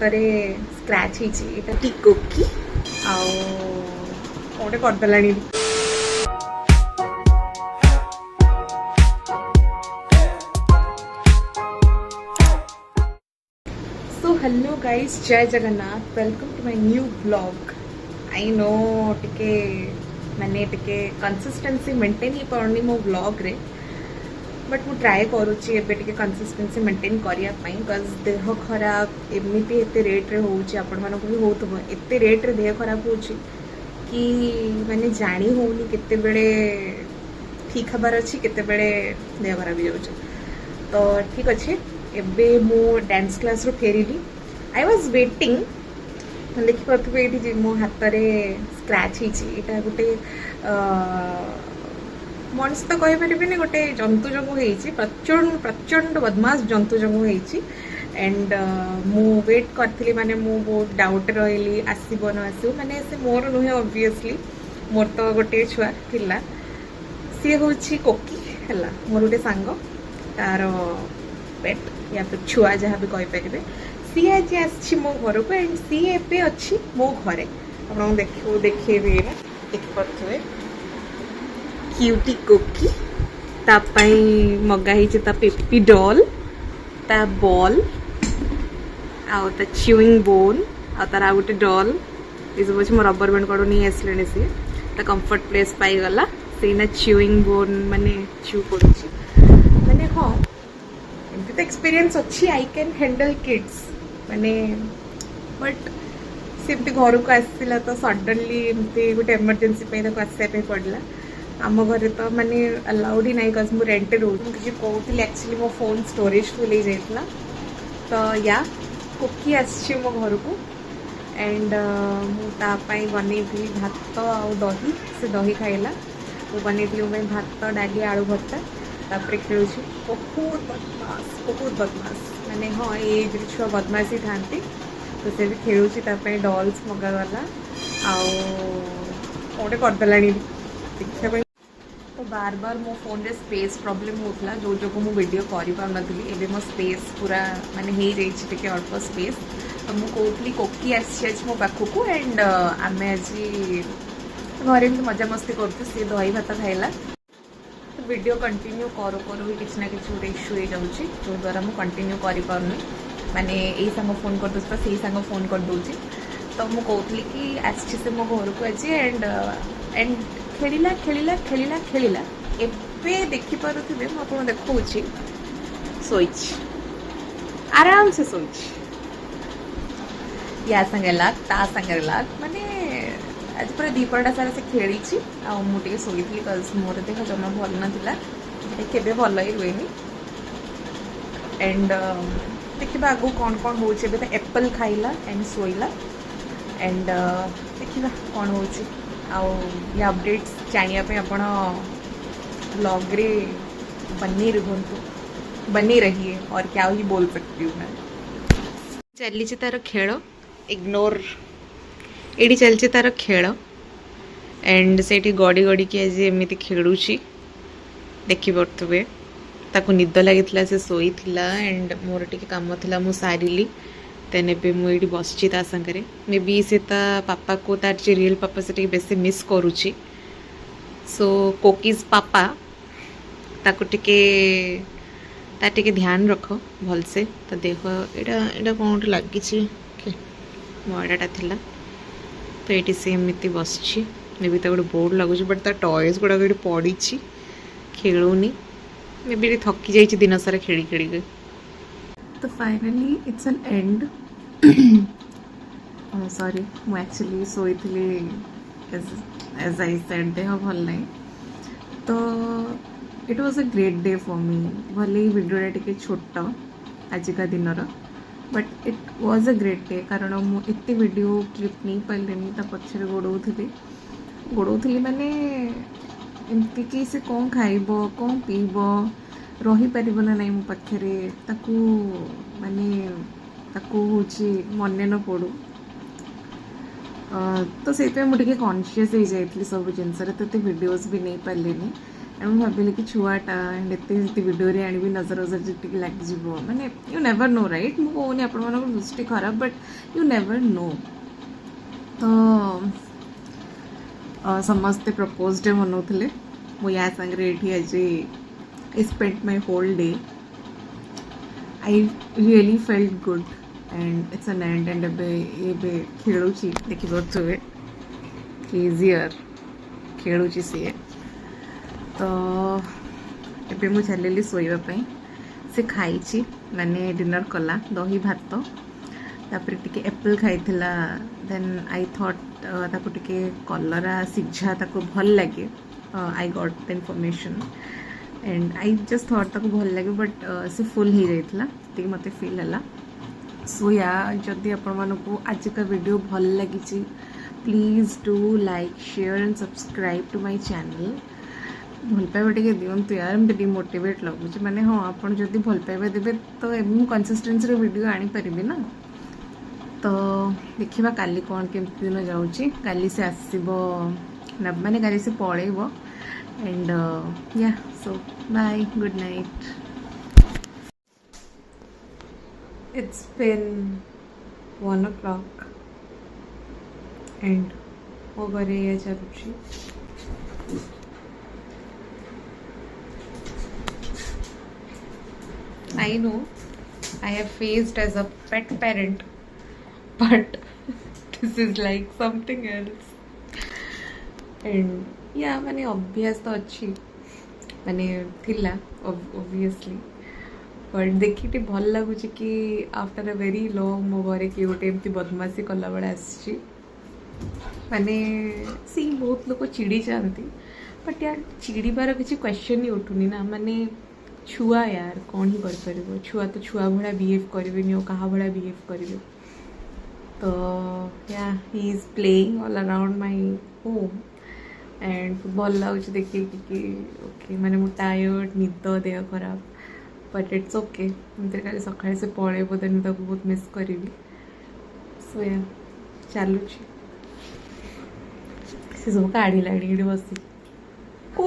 ହାତରେ ସ୍କ୍ରାଚ୍ ହେଇଛି ଏଇଟା ଟିକୋକି ଆଉ ଗୋଟେ କରିଦେଲାଣି। सो हेलो गाइज, जय Jagannath, welcome to my new blog. आई नो टिके माने टिके कंसिस्टेंसी मेंटेन ही पड़नी मो ब्लॉग रे, बट मु ट्राए करूची एबे टिके कंसिस्टेंसी मेंटेन करिया पई बिकॉज देह खराब एमिति एते रेट रे होउची, आपण मानको भी होतबो एते रेट रे देह खराब होउची कि माने जानी होउनी केते बेले ठीक खबर अछि केते बेले देह खराब हो जाउची। तो ठीक अछि, एबे मो डांस क्लास रो फेरिली। आई वाज वेटिंग, देखि पाथबे एठी जे मो हातरे स्क्रैच हिची, एटा गोटे मनुष्य तो कहि परिबिनी गोटे जंतु जंगु हेइची, प्रचंड प्रचंड बदमाश जंतु जंगु हेइची। एंड मु वेट करथिली, माने मु बहुत डाउट रहली आसीबो न आसीबो, माने से मोर नुहे ऑब्वियसली, मोर तो गोटे छुआ थिला, सी होची कोकी हला, मोर गोटे सांग तार पेट या फिर छुआ जहाँ भी कही पारे, सी आज आसी मो घर को एंड सी एबे अच्छी मो घरे। आप देखेबे देखिपे क्यूटी कोकी, तापाई मगा ही ता पेपी डॉल, ता बॉल आउ ता च्यूइंग बोन आ तार आ गोटे डॉल ये सब अच्छे मो रबर बैंड कड़ो नहीं आसले सी ता कंफर्ट प्लेस पाई गला से ना च्यूइंग बोन माने च्यू करूची, माने हाँ एमती तो एक्सपीरियंस अच्छी, आई कैन हैंडल किड्स माने, बट सेमती घर को आसला तो सडनली एमती गोटे इमरजेंसी आसवाई पड़ला। आम घर तो माने अलाउड ही नहीं, बिकॉज मु रेंट रोज किसी कहूली एक्चुअली मो फोन स्टोरेज फुल हो जाता। तो या कोकी आसी मो घर को एंड मुझे बनई भात आउ दही, से दही खाइला, मुझे बनई भात डाली आलू भर्ता, तापर खेलुँ बहुत बदमाश माने हाँ एज छुआ बदमाश ही था, तो से भी खेलुची डॉल्स मगागला आउटे करदेला देखा। तो बार बार मो फोन रे स्पेस प्रॉब्लम होता जो जो मु वीडियो करि पार नथली, एबे मो स्पेस पूरा माने हे जाइछि टिके अल्प स्पेस। तो मु कहतली कोकी आछि मो पाखु एंड आमे आज घरे मजा मस्ती करतु, सी दही भात खाइला। वीडियो कंटिन्यू करू करू भी किसी ना किसी गोटे इश्यू हो जाऊँगी, जो द्वारा मुझे कंटिन्यू करें, माने यही सांग फोन कर दूसरा से सांग फोन कर दूची। तो मुझे कहती कि आसी से मो घर को आज एंड खेला खेला खेला खेला एबे देखिपे मुझे देखा शोई आराम से शोई, या संगे लाग ता संगे लाग, माने आज पूरा दीपटा सारा से खेली मुझे शोई, बिकज मोर देह जमा भल नाला, केबे भल ही हुए। एंड देखा आगु कौन कौन हो, एप्पल खाइला एंड शोइला एंड देखा कौन हो अपडेट्स जानापी आपण ब्लॉग रे बनी रहिए, और क्या ही बोल सकती हूँ मैं। चली तार खेल इग्नोर एडी चलचे तार खेल एंड से गड़ी गड़ी की आज एमती खेलुची देखी पड़े, ताकू निद लगी से शोई एंड मोर टे कम थी मु सारिली, देन एबे मु एडी बसची ता संगरे, मे बी से ता पापा को तार जे रियल पापा से बेसी मिस करूची। सो कोकीज पापा ताकू टिके ध्यान रख भल से, तो देख एटा कौन लगी मयडाटा थिला, तो ये से एमती बसची, मे बी गोटे बोर्ड लगुच, बट ता टॉयज गुड़ाक ये पड़ी खेलुनी, मे बी थकी जाइए दिन सारा खेली खेली। तो finally it's an end, sorry मु एक्चुअली शोई एज आई सेड देह भल नहीं, तो it was a great day for me. भले वीडियोटा टिके छोट आजिका दिन, but it was a great day, कारण मुझे वीडियो क्लिप नहीं पारे, पछरे गोड़ौली माने एमती कि से कौन खाइब कौन पीब रही पार ना नहीं मो पाखे, ताकू माने ताकू होची मने न पड़ू, तो से मुझे कॉन्शियस हो जाइए सब जिनस, तो वीडियोस भी नहीं पारे, ମୁଁ ଭାବିଲି କି ଛୁଆଟା ଏଣ୍ଡ ଏତେ ଭିଡ଼ିଓରେ ଆଣିବି ନଜର ନଜର ଟିକେ ଲାଗିଯିବ ମାନେ ୟୁ ନେଭର ନୋ ରାଇଟ୍। ମୁଁ କହୁନି ଆପଣମାନଙ୍କର ଦୃଷ୍ଟି ଖରାପ ବଟ୍ ୟୁ ନେଭର ନୋ। ତ ସମସ୍ତେ ପ୍ରପୋଜ ଡେ ମନାଉଥିଲେ, ମୁଁ ୟା ସାଙ୍ଗରେ ଏଇଠି ଆଜି I spent my whole day. I really felt good and it's an end and ଏବେ ଖେଳୁଛି ଦେଖିପାରୁଥିବେ ଇଜିୟର ଖେଳୁଛି ସିଏ। ତ ଏବେ ମୁଁ ଚାଲିଲି ଶୋଇବା ପାଇଁ। ସେ ଖାଇଛି ମାନେ ଡିନର କଲା ଦହି ଭାତ, ତାପରେ ଟିକେ ଏପଲ୍ ଖାଇଥିଲା। ଦେନ୍ ଆଇ ଥଟ୍ ତାକୁ ଟିକେ କଲରା ସିଝା ତାକୁ ଭଲ ଲାଗେ। I got the information and I just thought ताको भल लगे बट से फुल हो जाइଥିଲା ସେତିକି ମୋତେ ଫିଲ୍ ହେଲା। सो या जदि आपण मानकू आज का वीडियो भल लगी please do like share and subscribe to my channel. भल पाइबा टे दिंतु यार मत डिमोटिवेट लगुच माने हाँ आप जदि भल पाइबा देवे तो कंसिस्टेंसी वीडियो आनी पारिबी ना। तो देखिबा काली कौन केमती दिन जाउची। काली से आसीबो माने काली से पळेइबो and yeah, so bye, good night. It's been 1 o'clock and ମୋ ଘରେ ଏଇଆ ଚାଲୁଛି। I know I have faced as a pet parent but this is like something else and या माने अभ्यास तो अच्छी माने थिला ऑब्वियसली बट देखी भल लगुच कि आफ्टर अ वेरी लॉन्ग मो घरे कि गोटे एमती बदमाशी कला बेले आसी माने सी बहुत लोग चिड़ी जाती बट यार चिड़बार किसी क्वेश्चन ही उठुनी ना। माने छुआ यार कौन ही कर छुआ तो छुआ भाया बिहेव करें क्या भाया बिहेव करेंगे। तो या he is playing all around my home and भल लगुच देखिए कि ओके मैंने मु टायर्ड निद देह खराब बट इट्स ओके खाली सका से पलैब देन ताको बहुत मिस करी। सो या चलुची से सब काढ़ला ये बसी को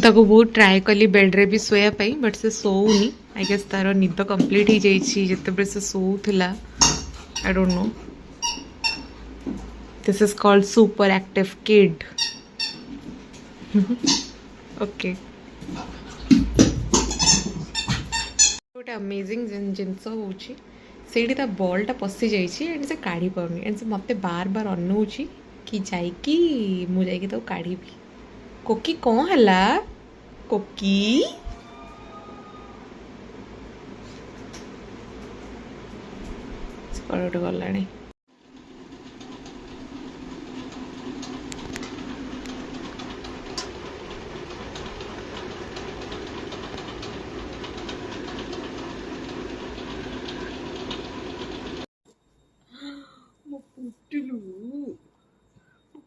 ताको बहुत ट्राए कली बेड्रे भी शोयापाई बट से शोनी आई गेस तार निद कंप्लीट हो जाइए जिते से शोला। I don't know this is called super active kid okay. गोटे अमेजिंग जिनस होती बॉलटा पशि जाइए एंड से काढ़ी पाऊनी एंड से मत बार बार अनौची कि जाइकी मुझे काढ़ी। कोकी कौन है कोकी गोटे गला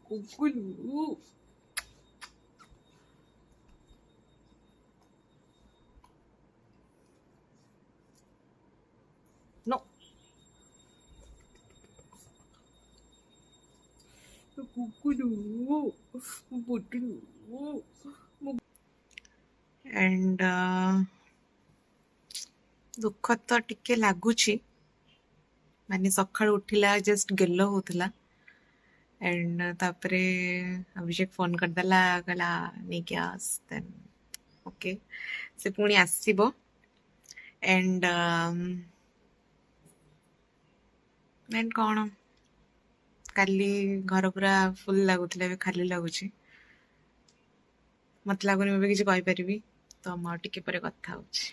कुकुलू no कुकुलू बुटलू एंड दुख तो टिके लगुची माने सकाळ उठिला जस्ट गेलो होतला एंड तापरे अभिषेक फोन करदेला कहला नहीं क्या देन ओके से पुणी आसीबो एंड एंड कौन काली घर पूरा फुल लगुला खाली लगुच मत लगुनि किसी कही पारि तो मुझे टिके पर कथा होची।